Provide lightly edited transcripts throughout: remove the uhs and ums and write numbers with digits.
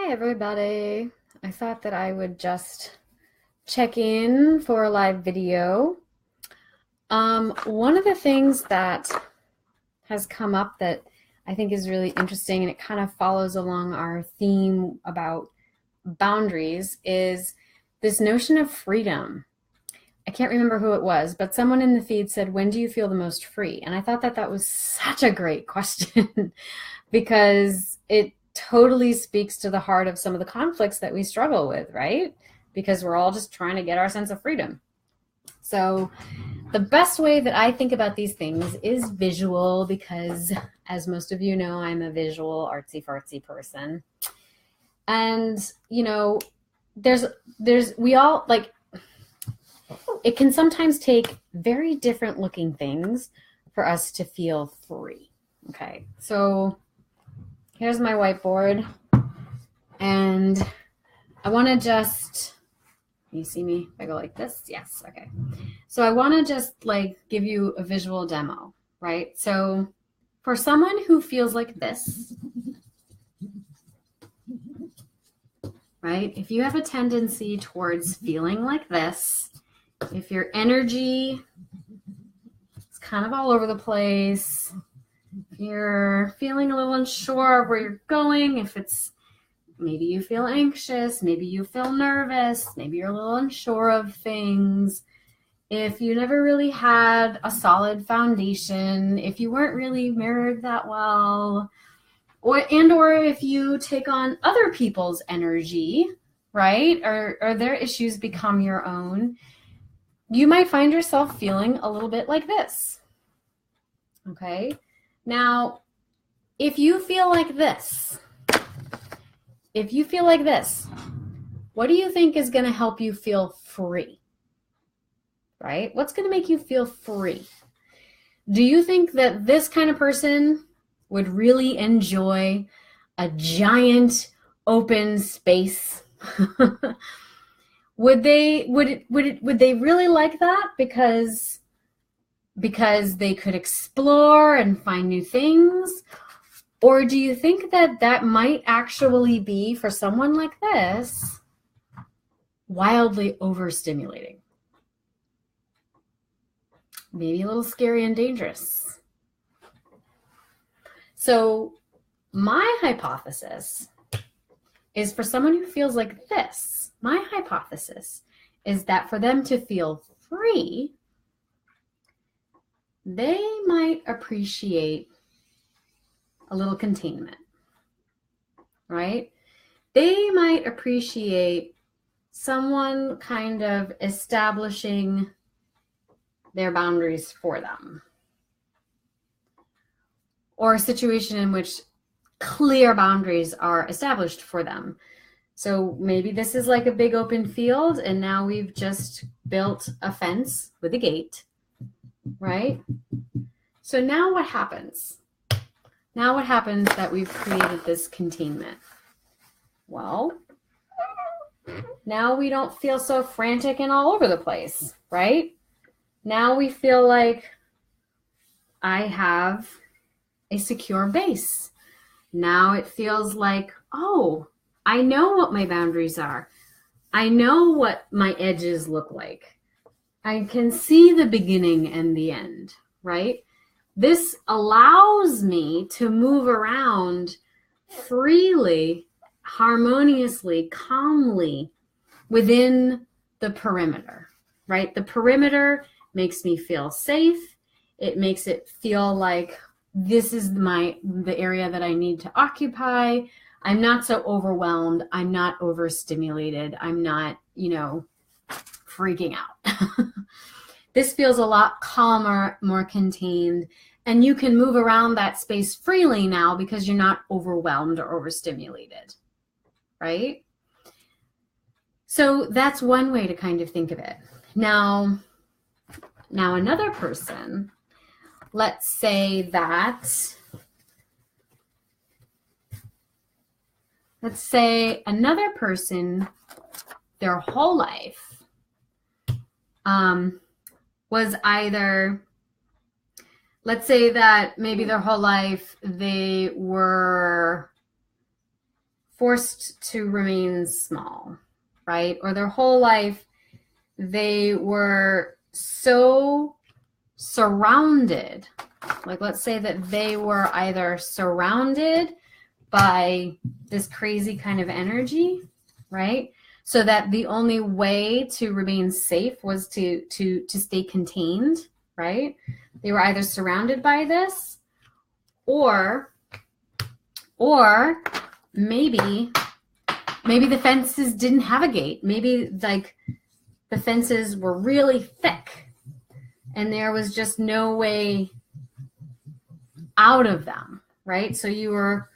Hi, everybody. I thought that I would just check in for a live video. One of the things that has come up that I think is really interesting, and it kind of follows along our theme about boundaries, is this notion of freedom. I can't remember who it was, but someone in the feed said, "When do you feel the most free?" And I thought that that was such a great question because it totally speaks to the heart of some of the conflicts that we struggle with, right? Because we're all just trying to get our sense of freedom. So the best way that I think about these things is visual, because as most of you know, I'm a visual artsy fartsy person. And, you know, we all like, it can sometimes take very different looking things for us to feel free. Okay. So here's my whiteboard, and I want to just, you see me if I go like this? Yes, okay. So I want to just like give you a visual demo, right? So for someone who feels like this, right? If you have a tendency towards feeling like this, if your energy is kind of all over the place, you're feeling a little unsure of where you're going, if it's maybe you feel anxious, maybe you feel nervous, maybe you're a little unsure of things, if you never really had a solid foundation, if you weren't really mirrored that well, or if you take on other people's energy, right, or their issues become your own, you might find yourself feeling a little bit like this. Okay? Now, if you feel like this, what do you think is going to help you feel free? Right? What's going to make you feel free? Do you think that this kind of person would really enjoy a giant open space? Would they really like that because they could explore and find new things? Or do you think that that might actually be, for someone like this, wildly overstimulating? Maybe a little scary and dangerous. So my hypothesis is, for someone who feels like this, my hypothesis is that for them to feel free, they might appreciate a little containment, right? They might appreciate someone kind of establishing their boundaries for them, or a situation in which clear boundaries are established for them. So maybe this is like a big open field, and now we've just built a fence with a gate, right? So now what happens? Now what happens that we've created this containment? Well, now we don't feel so frantic and all over the place, right? Now we feel like I have a secure base. Now it feels like, oh, I know what my boundaries are. I know what my edges look like. I can see the beginning and the end, right? This allows me to move around freely, harmoniously, calmly within the perimeter, right? The perimeter makes me feel safe. It makes it feel like this is the area that I need to occupy. I'm not so overwhelmed. I'm not overstimulated. I'm not, freaking out. This feels a lot calmer, more contained, and you can move around that space freely now because you're not overwhelmed or overstimulated, right? So that's one way to kind of think of it. Now another person, let's say another person, their whole life was either, let's say that maybe their whole life they were forced to remain small, right? Or their whole life, they were so surrounded, like let's say that they were either surrounded by this crazy kind of energy, right? So that the only way to remain safe was to stay contained, right? They were either surrounded by this, or maybe the fences didn't have a gate. Maybe like the fences were really thick and there was just no way out of them, right? So you were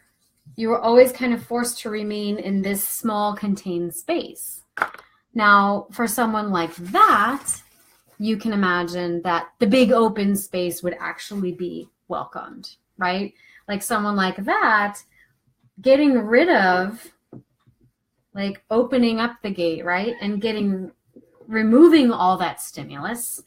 always kind of forced to remain in this small contained space. Now, for someone like that, you can imagine that the big open space would actually be welcomed, right? Like someone like that, getting rid of, like opening up the gate, right? And removing all that stimulus,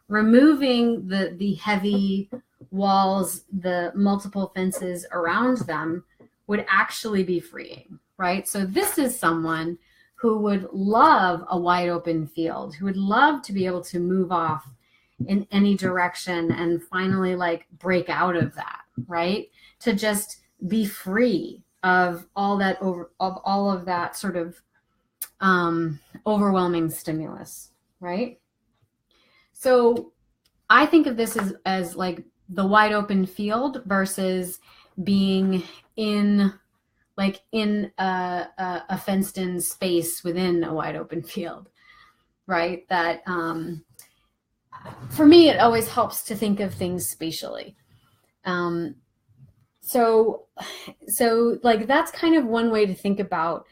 removing the heavy walls, the multiple fences around them would actually be freeing, right? So this is someone who would love a wide open field, who would love to be able to move off in any direction and finally like break out of that, right? To just be free of all of that sort of overwhelming stimulus, right? So I think of this as like the wide open field versus being in a fenced in space within a wide open field, right? That for me, it always helps to think of things spatially. So like that's kind of one way to think about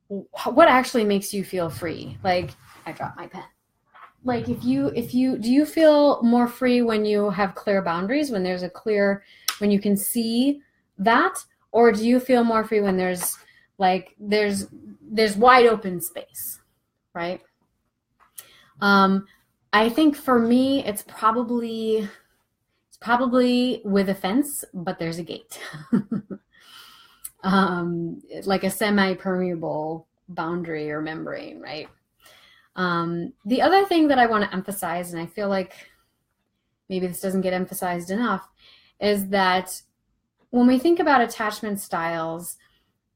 what actually makes you feel free. Like I dropped my pen. Like do you feel more free when you have clear boundaries, when you can see that, or do you feel more free when there's wide open space, right? I think for me, it's probably with a fence, but there's a gate. Like a semi-permeable boundary or membrane, right? The other thing that I want to emphasize, and I feel like maybe this doesn't get emphasized enough, is that when we think about attachment styles,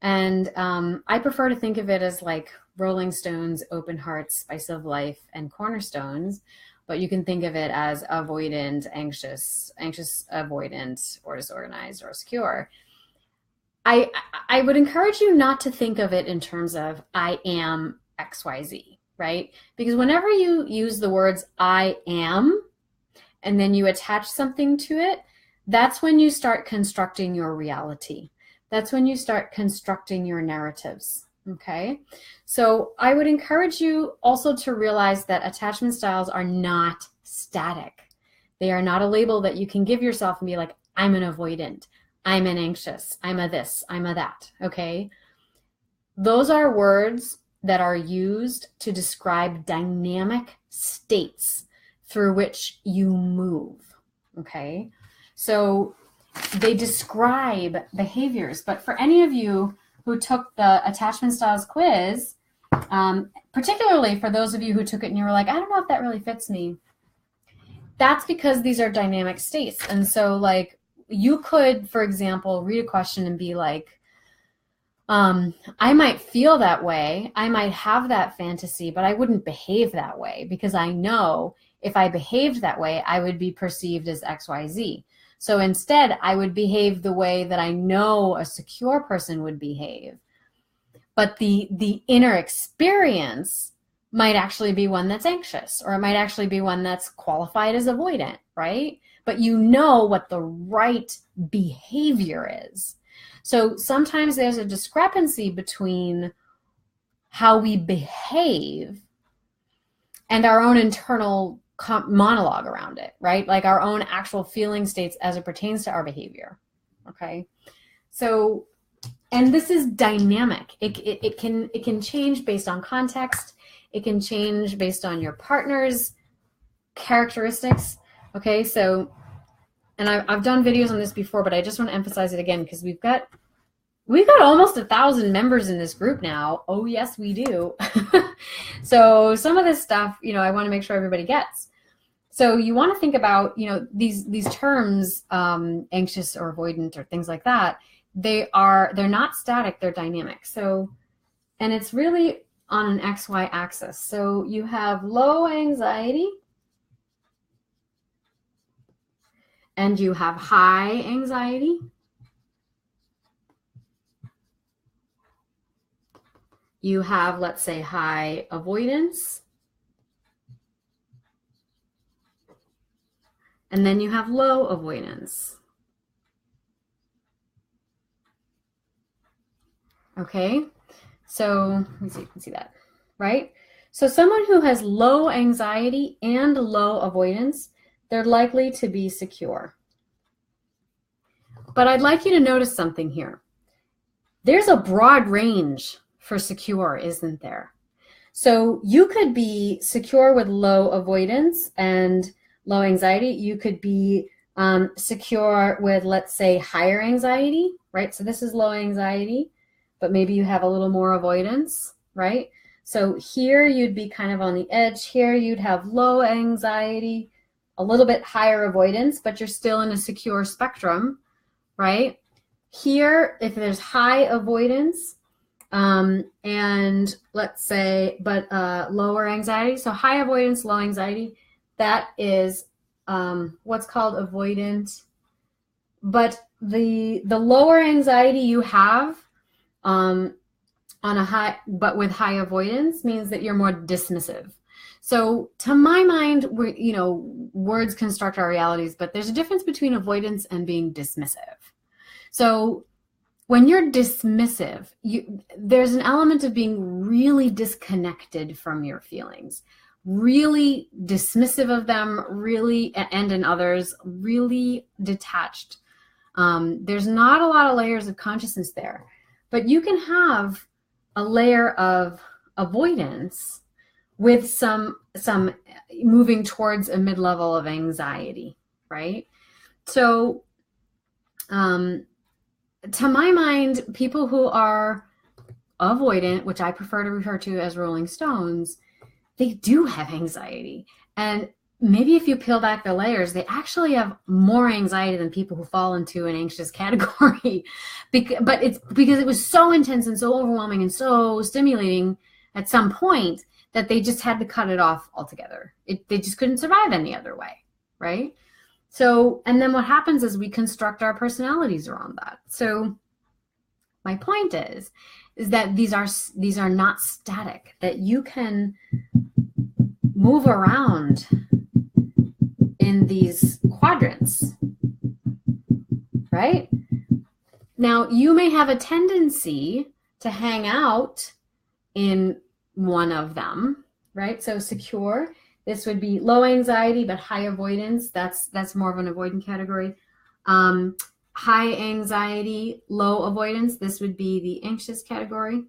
and I prefer to think of it as like Rolling Stones, Open Hearts, Spice of Life, and Cornerstones, but you can think of it as avoidant, anxious, avoidant, or disorganized, or secure. I would encourage you not to think of it in terms of I am XYZ, right? Because whenever you use the words I am, and then you attach something to it, that's when you start constructing your reality. That's when you start constructing your narratives, okay? So I would encourage you also to realize that attachment styles are not static. They are not a label that you can give yourself and be like, I'm an avoidant, I'm an anxious, I'm a this, I'm a that, okay? Those are words that are used to describe dynamic states through which you move, okay? So they describe behaviors, but for any of you who took the attachment styles quiz, particularly for those of you who took it and you were like, I don't know if that really fits me, that's because these are dynamic states. And so like you could, for example, read a question and be like, I might feel that way, I might have that fantasy, but I wouldn't behave that way because I know if I behaved that way, I would be perceived as XYZ. So instead, I would behave the way that I know a secure person would behave. But the inner experience might actually be one that's anxious, or it might actually be one that's qualified as avoidant, right? But you know what the right behavior is. So sometimes there's a discrepancy between how we behave and our own internal monologue around it, right? Like our own actual feeling states as it pertains to our behavior, okay? So, and this is dynamic. It can change based on context. It can change based on your partner's characteristics, okay? So, and I've done videos on this before, but I just want to emphasize it again because we've got we've got almost 1,000 members in this group now. Oh, yes, we do. So some of this stuff, I want to make sure everybody gets. So you want to think about, these terms, anxious or avoidant or things like that. They're not static, they're dynamic. So, and it's really on an XY axis. So you have low anxiety and you have high anxiety. You have, let's say, high avoidance. And then you have low avoidance. Okay, so let me see if you can see that, right? So someone who has low anxiety and low avoidance, they're likely to be secure. But I'd like you to notice something here. There's a broad range for secure, isn't there? So you could be secure with low avoidance and low anxiety. You could be secure with, let's say, higher anxiety, right? So this is low anxiety, but maybe you have a little more avoidance, right? So here you'd be kind of on the edge. Here you'd have low anxiety, a little bit higher avoidance, but you're still in a secure spectrum, right? Here, if there's high avoidance, and let's say, but lower anxiety, so high avoidance, low anxiety, that is what's called avoidant. But the lower anxiety you have on a high, but with high avoidance, means that you're more dismissive. So to my mind, words construct our realities, but there's a difference between avoidance and being dismissive. So when you're dismissive, there's an element of being really disconnected from your feelings, really dismissive of them, really, and in others, really detached. There's not a lot of layers of consciousness there, but you can have a layer of avoidance with some moving towards a mid-level of anxiety, right? So, to my mind, people who are avoidant, which I prefer to refer to as rolling stones, they do have anxiety. And maybe if you peel back the layers, they actually have more anxiety than people who fall into an anxious category. But it's because it was so intense and so overwhelming and so stimulating at some point that they just had to cut it off altogether. They just couldn't survive any other way, right? So, and then what happens is we construct our personalities around that. So my point is that these are not static, that you can move around in these quadrants, right? Now, you may have a tendency to hang out in one of them, right? So secure, this would be low anxiety, but high avoidance. That's more of an avoidant category. High anxiety, low avoidance. This would be the anxious category,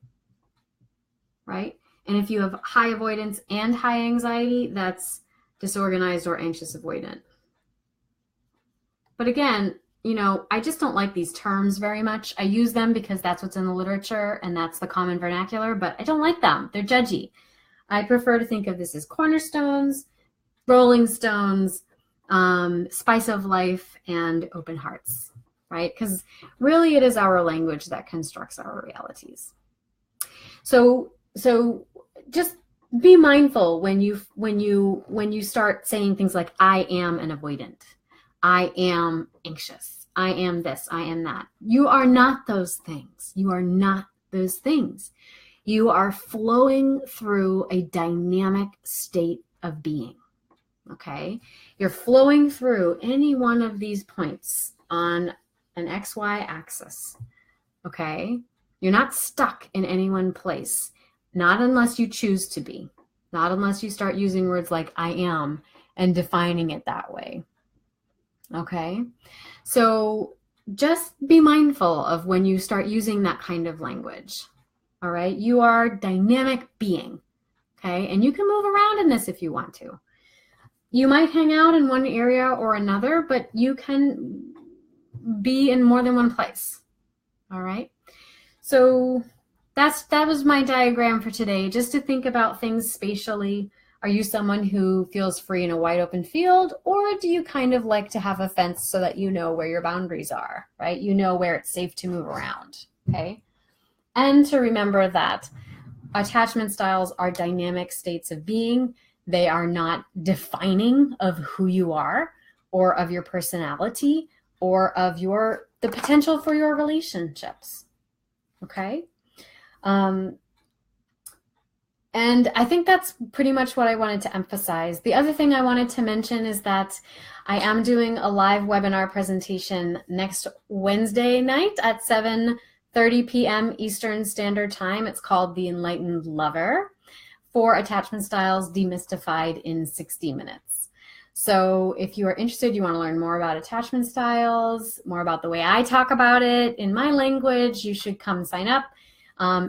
right? And if you have high avoidance and high anxiety, that's disorganized or anxious avoidant. But again, I just don't like these terms very much. I use them because that's what's in the literature and that's the common vernacular, but I don't like them. They're judgy. I prefer to think of this as cornerstones, rolling stones, spice of life, and open hearts, right? Because really it is our language that constructs our realities. So just be mindful when you start saying things like, I am an avoidant, I am anxious, I am this, I am that. You are not those things. You are not those things. You are flowing through a dynamic state of being, okay? You're flowing through any one of these points on an XY axis, okay? You're not stuck in any one place, not unless you choose to be, not unless you start using words like I am and defining it that way, okay? So just be mindful of when you start using that kind of language. All right, you are a dynamic being, okay? And you can move around in this if you want to. You might hang out in one area or another, but you can be in more than one place, all right? So that was my diagram for today, just to think about things spatially. Are you someone who feels free in a wide open field, or do you kind of like to have a fence so that you know where your boundaries are, right? You know where it's safe to move around, okay? And to remember that attachment styles are dynamic states of being. They are not defining of who you are or of your personality or of the potential for your relationships, okay? And I think that's pretty much what I wanted to emphasize. The other thing I wanted to mention is that I am doing a live webinar presentation next Wednesday night at 7:30 p.m. Eastern Standard Time. It's called The Enlightened Lover, 4 Attachment Styles Demystified in 60 Minutes. So if you are interested, you want to learn more about attachment styles, more about the way I talk about it in my language, you should come sign up.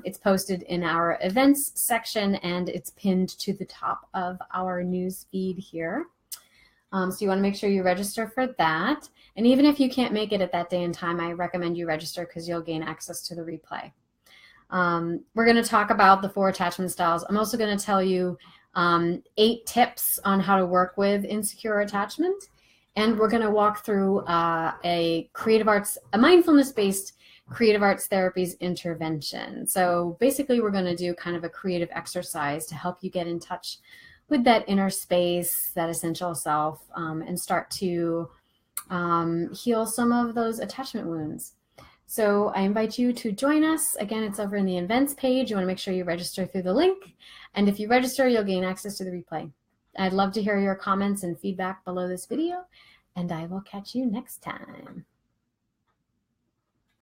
It's posted in our events section, and it's pinned to the top of our news feed here. So you want to make sure you register for that. And even if you can't make it at that day and time, I recommend you register because you'll gain access to the replay. We're going to talk about the 4 attachment styles. I'm also going to tell you 8 tips on how to work with insecure attachment. And we're going to walk through a mindfulness-based creative arts therapies intervention. So basically we're going to do kind of a creative exercise to help you get in touch with that inner space, that essential self, and start to heal some of those attachment wounds. So I invite you to join us. Again, it's over in the events page. You want to make sure you register through the link. And if you register, you'll gain access to the replay. I'd love to hear your comments and feedback below this video, and I will catch you next time.